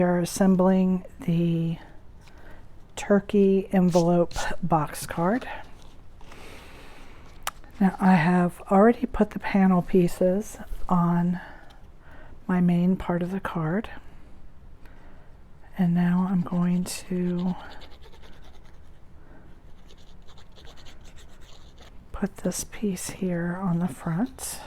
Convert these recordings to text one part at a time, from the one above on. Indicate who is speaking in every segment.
Speaker 1: We are assembling the turkey envelope box card. Now I have already put the panel pieces on my main part of the card, and now I'm going to put this piece here on the front.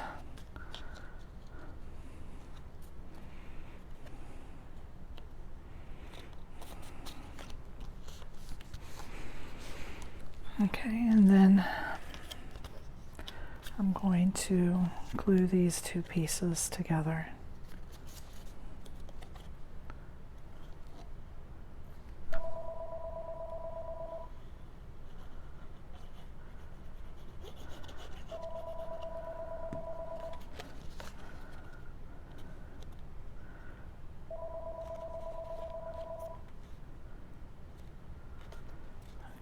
Speaker 1: Okay, and then I'm going to glue these two pieces together.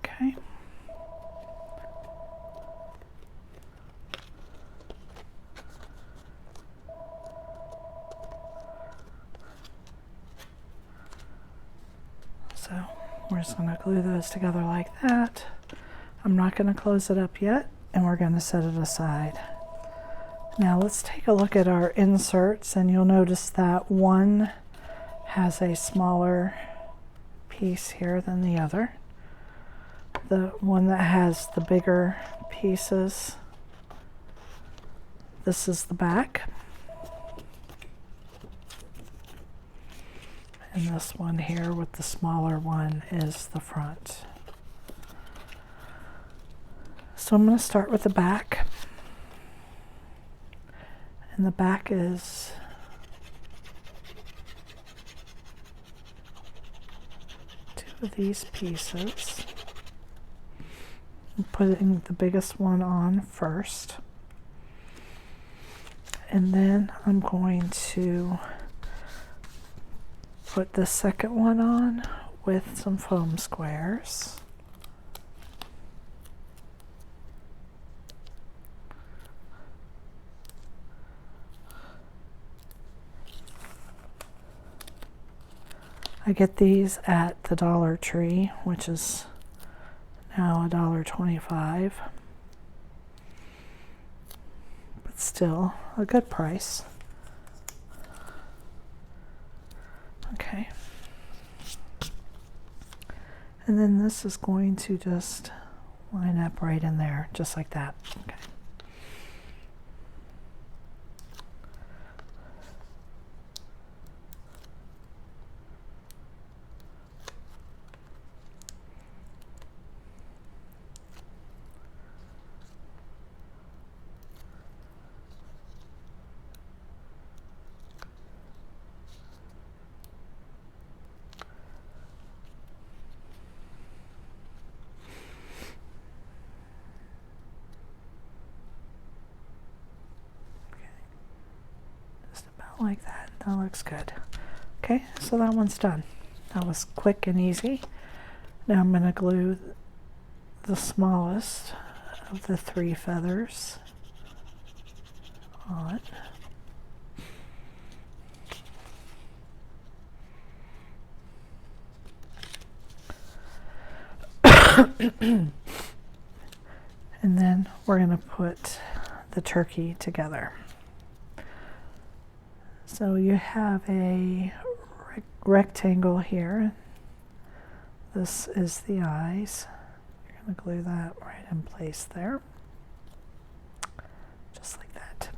Speaker 1: Okay. So we're just going to glue those together like that. I'm not going to close it up yet, and we're going to set it aside. Now let's take a look at our inserts, and you'll notice that one has a smaller piece here than the other. The one that has the bigger pieces, this is the back. And this one here with the smaller one is the front. So I'm going to start with the back. And the back is two of these pieces. I'm putting the biggest one on first. And then I'm going to put the second one on with some foam squares. I get these at the Dollar Tree, which is now $1.25, but still a good price. Okay, and then this is going to just line up right in there, just like that. Okay. Like that. That looks good. Okay, so that one's done. That was quick and easy. Now I'm going to glue the smallest of the three feathers on. And then we're going to put the turkey together. So you have a rectangle here. This is the eyes. You're going to glue that right in place there, just like that.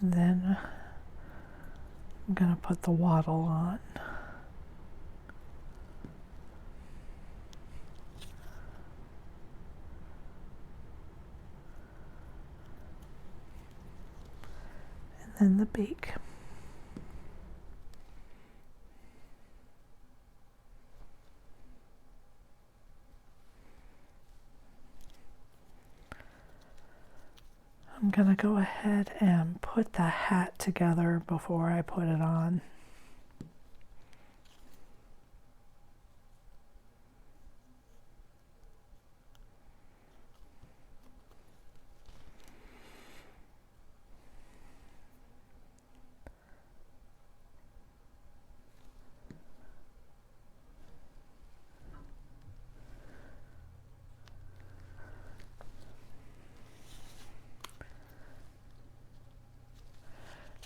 Speaker 1: And then I'm going to put the wattle on. And then the beak. I'm gonna go ahead and put the hat together before I put it on.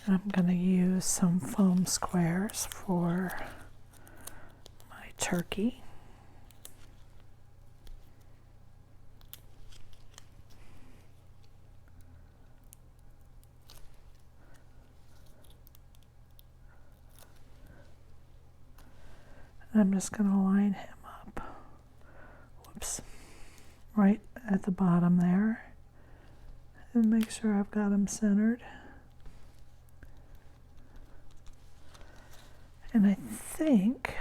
Speaker 1: I'm going to use some foam squares for my turkey. And I'm just going to line him up. Whoops. Right at the bottom there. And make sure I've got him centered. And I think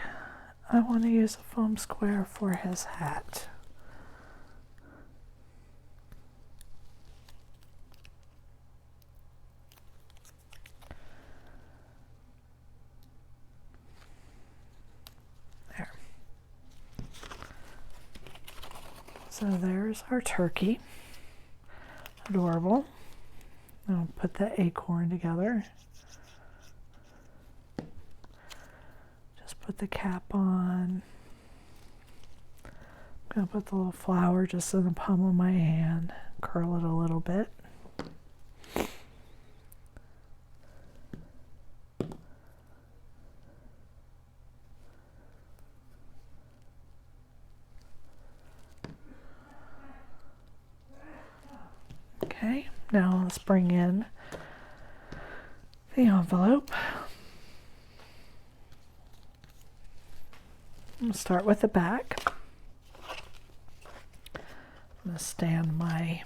Speaker 1: I want to use a foam square for his hat. There. So there's our turkey. Adorable. I'll put the acorn together. Put the cap on. I'm going to put the little flower just in the palm of my hand, curl it a little bit. Okay, now let's bring in the envelope. I'm going to start with the back. I'm going to stand my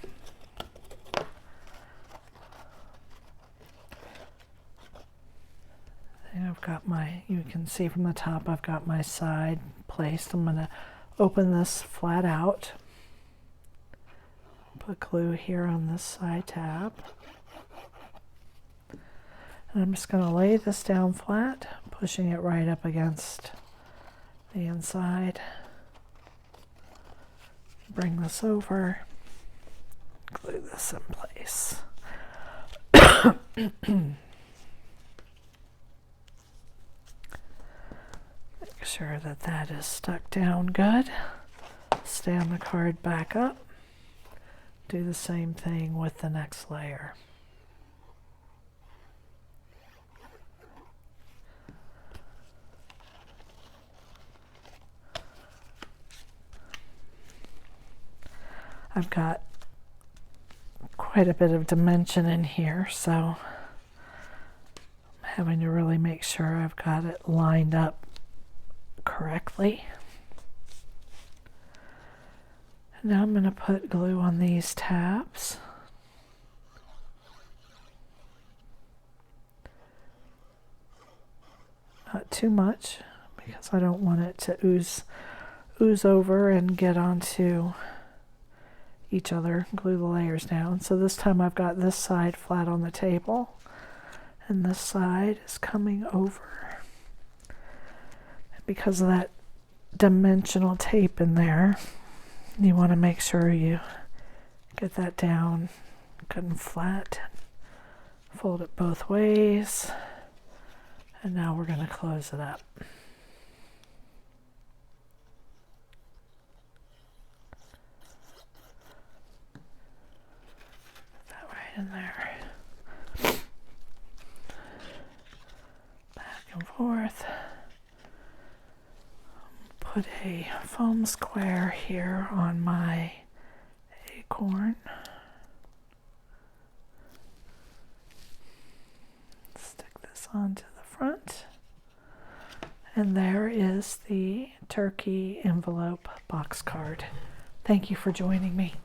Speaker 1: I've got my, you can see from the top, I've got my side placed. I'm going to open this flat out. Put glue here on this side tab. And I'm just going to lay this down flat, pushing it right up against the inside. Bring this over, glue this in place. Make sure that that is stuck down good. Stand the card back up. Do the same thing with the next layer. I've got quite a bit of dimension in here, so I'm having to really make sure I've got it lined up correctly. And now I'm going to put glue on these tabs. Not too much, because I don't want it to ooze over and get onto each other. Glue the layers down. So this time I've got this side flat on the table, and this side is coming over. Because of that dimensional tape in there, you want to make sure you get that down good and flat. Fold it both ways. And now we're going to close it up. Put that right in there. Back and forth. Put a foam square here on my acorn. Stick this onto the front. And there is the turkey envelope box card. Thank you for joining me.